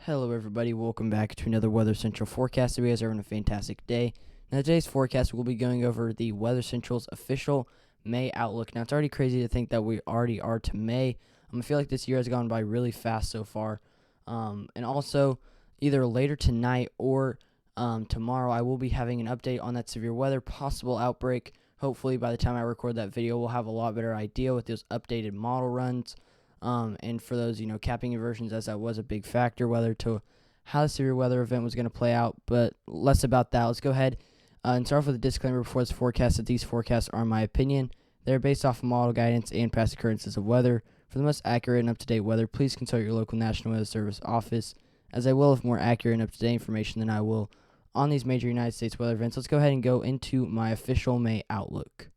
Hello everybody, welcome back to another Weather Central forecast. You guys are having a fantastic day. Now today's forecast, we'll be going over the Weather Central's official May outlook. Now it's already crazy to think that we already are to May. I feel like this year has gone by really fast so far. And also, either later tonight or tomorrow, I will be having an update on that severe weather possible outbreak. Hopefully by the time I record that video, we'll have a lot better idea with those updated model runs. And for those, capping inversions, as that was a big factor, whether to how the severe weather event was going to play out, but less about that. Let's go ahead and start off with a disclaimer before this forecast that these forecasts are my opinion. They're based off of model guidance and past occurrences of weather. For the most accurate and up-to-date weather, please consult your local National Weather Service office, as I will have more accurate and up-to-date information than I will on these major United States weather events. Let's go ahead and go into my official May outlook.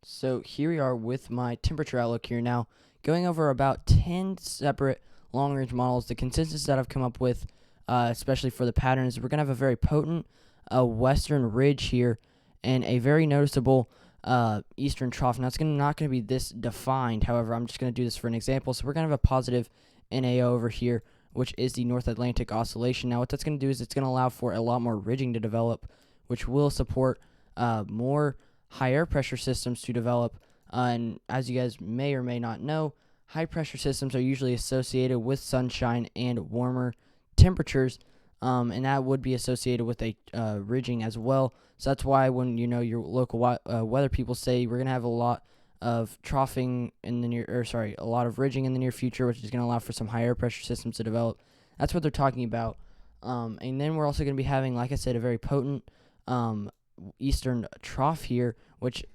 So here we are with my temperature outlook here now, going over about 10 separate long-range models. The consensus that I've come up with, especially for the patterns, we're going to have a very potent western ridge here and a very noticeable eastern trough. Now, it's not going to be this defined. However, I'm just going to do this for an example. So we're going to have a positive NAO over here, which is the North Atlantic Oscillation. Now, what that's going to do is it's going to allow for a lot more ridging to develop, which will support more high air pressure systems to develop. And as you guys may or may not know, high pressure systems are usually associated with sunshine and warmer temperatures, and that would be associated with a ridging as well. So that's why when your local weather people say we're gonna have a lot of troughing in the a lot of ridging in the near future, which is gonna allow for some high air pressure systems to develop. That's what they're talking about. And then we're also gonna be having, like I said, a very potent eastern trough here, which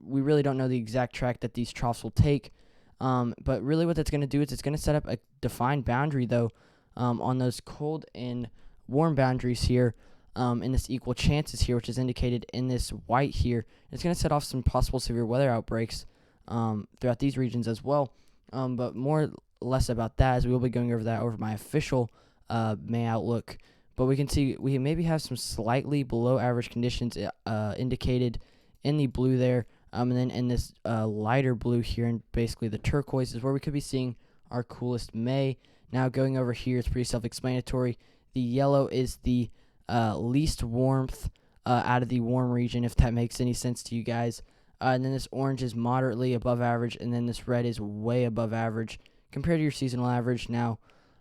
we really don't know the exact track that these troughs will take, but really what that's going to do is it's going to set up a defined boundary though on those cold and warm boundaries here in this equal chances here, which is indicated in this white here. It's going to set off some possible severe weather outbreaks throughout these regions as well, but more or less about that, as we will be going over that over my official May outlook. But we can see we maybe have some slightly below average conditions indicated in the blue there. And then in this lighter blue here, and basically the turquoise, is where we could be seeing our coolest May. Now going over here, it's pretty self-explanatory. The yellow is the least warmth out of the warm region, if that makes any sense to you guys. And then this orange is moderately above average, and then this red is way above average compared to your seasonal average. Now,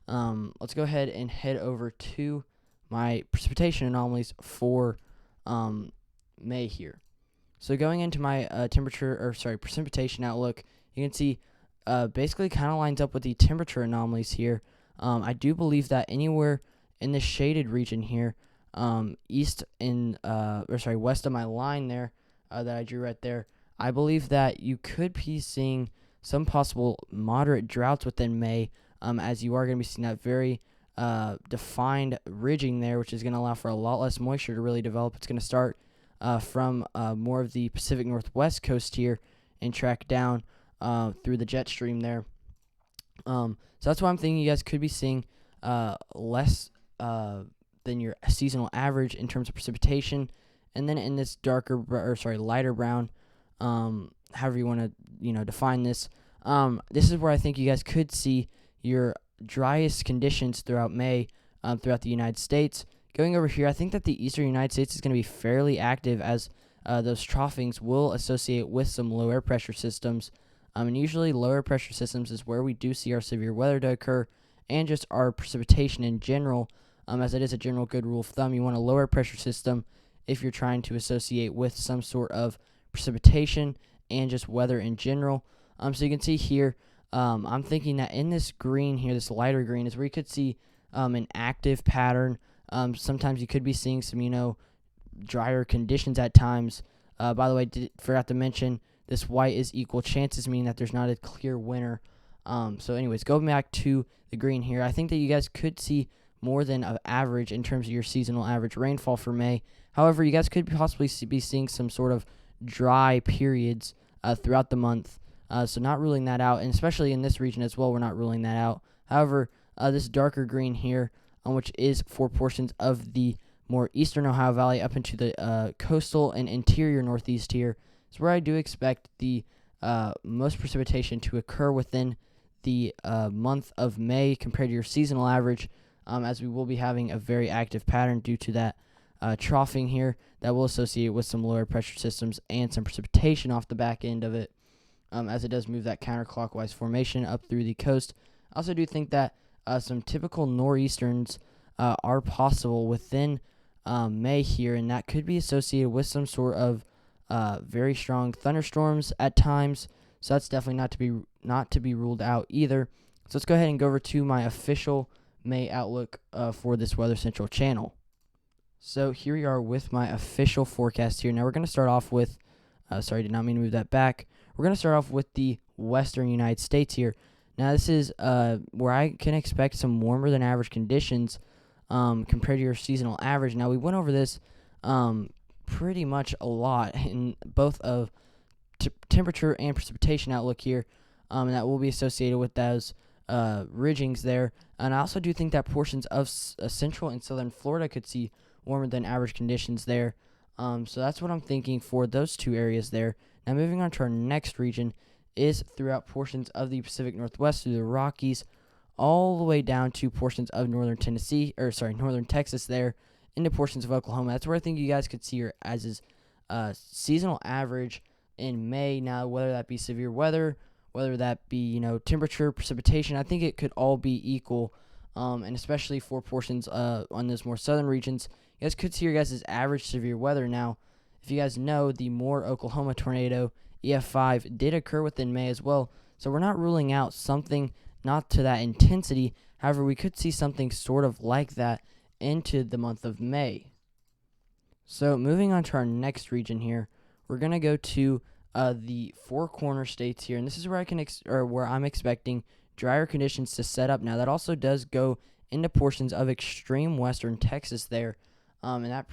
let's go ahead and head over to my precipitation anomalies for May here. So going into my precipitation outlook, you can see basically kind of lines up with the temperature anomalies here. I do believe that anywhere in the shaded region here, west of my line there that I drew right there, I believe that you could be seeing some possible moderate droughts within May, as you are going to be seeing that very defined ridging there, which is going to allow for a lot less moisture to really develop. It's going to start from more of the Pacific Northwest coast here and track down through the jet stream there. So that's why I'm thinking you guys could be seeing less than your seasonal average in terms of precipitation. And then in this lighter brown, however you want to define this, this is where I think you guys could see your driest conditions throughout May throughout the United States. Going over here, I think that the eastern United States is going to be fairly active, as those troughings will associate with some low air pressure systems. And usually low air pressure systems is where we do see our severe weather to occur, and just our precipitation in general. As it is a general good rule of thumb, you want a low air pressure system if you're trying to associate with some sort of precipitation and just weather in general. So you can see here, I'm thinking that in this green here, this lighter green, is where you could see an active pattern. Sometimes you could be seeing some, drier conditions at times. By the way, forgot to mention, this white is equal chances, meaning that there's not a clear winner. So anyways, going back to the green here, I think that you guys could see more than an average in terms of your seasonal average rainfall for May. However, you guys could possibly be seeing some sort of dry periods throughout the month. So not ruling that out, and especially in this region as well, we're not ruling that out. However, this darker green here, which is for portions of the more eastern Ohio Valley up into the coastal and interior northeast here, is where I do expect the most precipitation to occur within the month of May compared to your seasonal average, as we will be having a very active pattern due to that troughing here that will associate with some lower pressure systems and some precipitation off the back end of it, as it does move that counterclockwise formation up through the coast. I also do think that some typical nor'easterns are possible within May here, and that could be associated with some sort of very strong thunderstorms at times. So that's definitely not to be ruled out either. So let's go ahead and go over to my official May outlook for this Weather Central channel. So here we are with my official forecast here. Now we're going to start off with, sorry, did not mean to move that back. We're going to start off with the western United States here. Now this is where I can expect some warmer than average conditions compared to your seasonal average. Now we went over this pretty much a lot in both of temperature and precipitation outlook here, and that will be associated with those ridgings there. And I also do think that portions of central and southern Florida could see warmer than average conditions there. So that's what I'm thinking for those two areas there. Now moving on to our next region is throughout portions of the Pacific Northwest through the Rockies, all the way down to portions of northern Texas there, into portions of Oklahoma. That's where I think you guys could see your seasonal average in May. Now, whether that be severe weather, whether that be temperature, precipitation, I think it could all be equal, and especially for portions on those more southern regions, you guys could see your guys' average severe weather. Now, if you guys know, the Moore, Oklahoma tornado EF5 did occur within May as well, so we're not ruling out something not to that intensity. However, we could see something sort of like that into the month of May. So moving on to our next region here, we're going to go to the Four Corner states here, and this is where where I'm expecting drier conditions to set up. Now that also does go into portions of extreme western Texas there, and that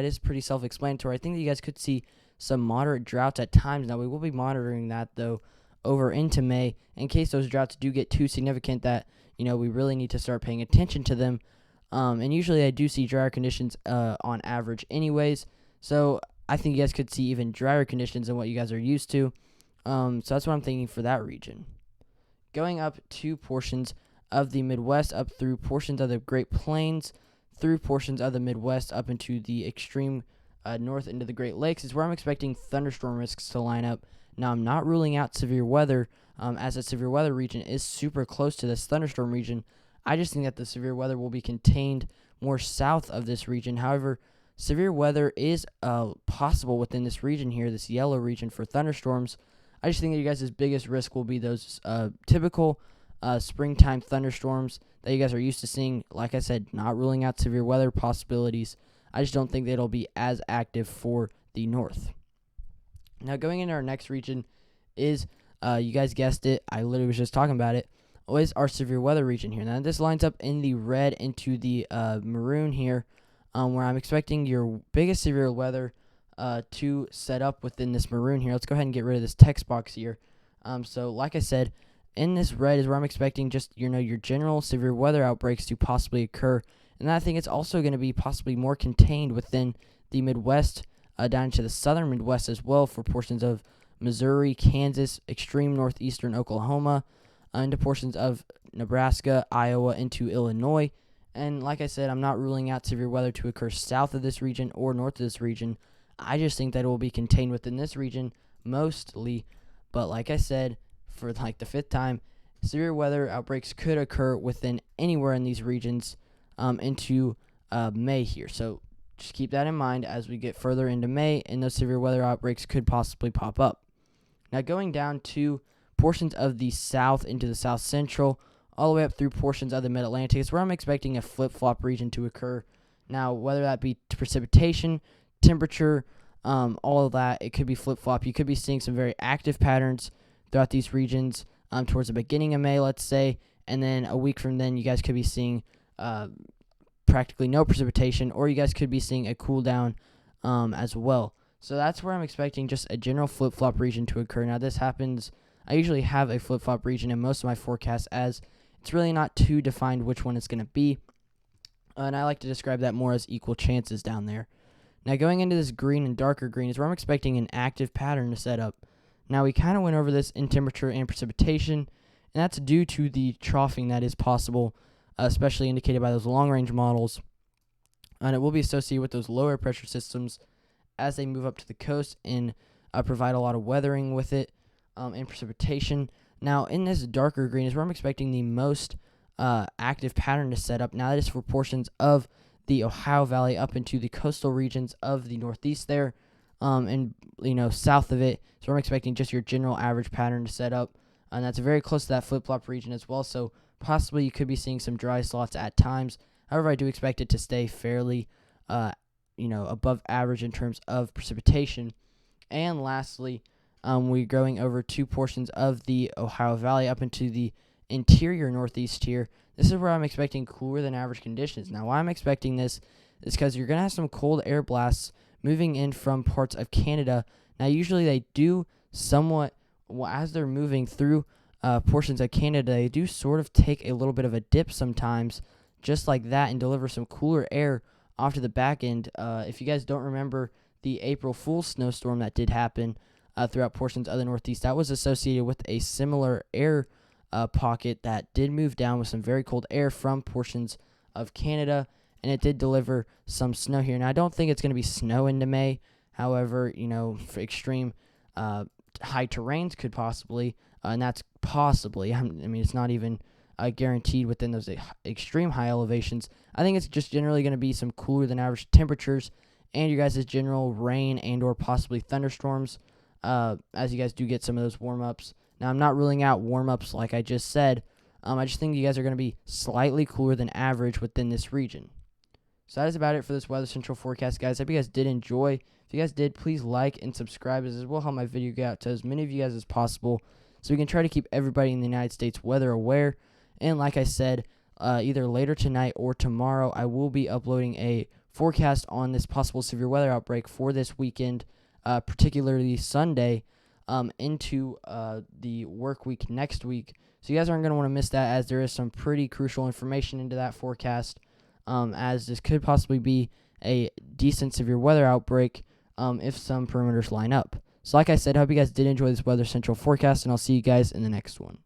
is pretty self-explanatory. I think that you guys could see some moderate droughts at times. Now we will be monitoring that though over into May in case those droughts do get too significant that we really need to start paying attention to them. And usually I do see drier conditions on average anyways, so I think you guys could see even drier conditions than what you guys are used to. So that's what I'm thinking for that region. Going up to portions of the Midwest, up through portions of the Great Plains, through portions of the Midwest, up into the extreme north into the Great Lakes is where I'm expecting thunderstorm risks to line up. Now, I'm not ruling out severe weather, as a severe weather region is super close to this thunderstorm region. I just think that the severe weather will be contained more south of this region. However, severe weather is possible within this region here, this yellow region for thunderstorms. I just think that you guys' biggest risk will be those typical springtime thunderstorms that you guys are used to seeing. Like I said, not ruling out severe weather possibilities. I just don't think that it'll be as active for the north. Now, going into our next region is, you guys guessed it, I literally was just talking about it, is our severe weather region here. Now, this lines up in the red into the maroon here, where I'm expecting your biggest severe weather to set up within this maroon here. Let's go ahead and get rid of this text box here. So, like I said, in this red is where I'm expecting just, your general severe weather outbreaks to possibly occur. And I think it's also going to be possibly more contained within the Midwest, down to the southern Midwest as well, for portions of Missouri, Kansas, extreme northeastern Oklahoma, into portions of Nebraska, Iowa, into Illinois. And like I said, I'm not ruling out severe weather to occur south of this region or north of this region. I just think that it will be contained within this region mostly. But like I said, for like the fifth time, severe weather outbreaks could occur within anywhere in these regions into May here. So just keep that in mind as we get further into May, and those severe weather outbreaks could possibly pop up. Now, going down to portions of the south into the south central, all the way up through portions of the mid-Atlantic is where I'm expecting a flip-flop region to occur. Now, whether that be precipitation, temperature, all of that, it could be flip-flop. You could be seeing some very active patterns throughout these regions towards the beginning of May, let's say, and then a week from then, you guys could be seeing practically no precipitation, or you guys could be seeing a cool down as well. So that's where I'm expecting just a general flip-flop region to occur. Now, this happens, I usually have a flip-flop region in most of my forecasts, as it's really not too defined which one it's going to be, and I like to describe that more as equal chances down there. Now, going into this green and darker green is where I'm expecting an active pattern to set up. Now, we kind of went over this in temperature and precipitation and that's due to the troughing that is possible, especially indicated by those long-range models. And it will be associated with those lower pressure systems as they move up to the coast and provide a lot of weathering with it and precipitation. Now, in this darker green is where I'm expecting the most active pattern to set up. Now, that is for portions of the Ohio Valley up into the coastal regions of the Northeast there, and south of it. So I'm expecting just your general average pattern to set up, and that's very close to that flip-flop region as well. So possibly you could be seeing some dry slots at times. However, I do expect it to stay fairly, above average in terms of precipitation. And lastly, we're going over two portions of the Ohio Valley up into the interior Northeast here. This is where I'm expecting cooler than average conditions. Now, why I'm expecting this is because you're going to have some cold air blasts moving in from parts of Canada. Now, usually they do somewhat, as they're moving through portions of Canada, they do sort of take a little bit of a dip sometimes, just like that, and deliver some cooler air off to the back end. If you guys don't remember the April Fool's snowstorm that did happen throughout portions of the Northeast, that was associated with a similar air pocket that did move down with some very cold air from portions of Canada, and it did deliver some snow here. Now, I don't think it's going to be snow into May. However, for extreme high terrains could possibly, and that's possibly, it's not even guaranteed within those extreme high elevations. I think it's just generally going to be some cooler than average temperatures and your guys' general rain and or possibly thunderstorms as you guys do get some of those warm-ups. Now, I'm not ruling out warm-ups like I just said. I just think you guys are going to be slightly cooler than average within this region. So that is about it for this Weather Central forecast, guys. I hope you guys did enjoy. If you guys did, please like and subscribe, as this will help my video get out to as many of you guys as possible, so we can try to keep everybody in the United States weather aware. And like I said, either later tonight or tomorrow, I will be uploading a forecast on this possible severe weather outbreak for this weekend, particularly Sunday, into the work week next week. So you guys aren't going to want to miss that, as there is some pretty crucial information into that forecast, as this could possibly be a decent severe weather outbreak if some perimeters line up. So like I said, I hope you guys did enjoy this Weather Central forecast, and I'll see you guys in the next one.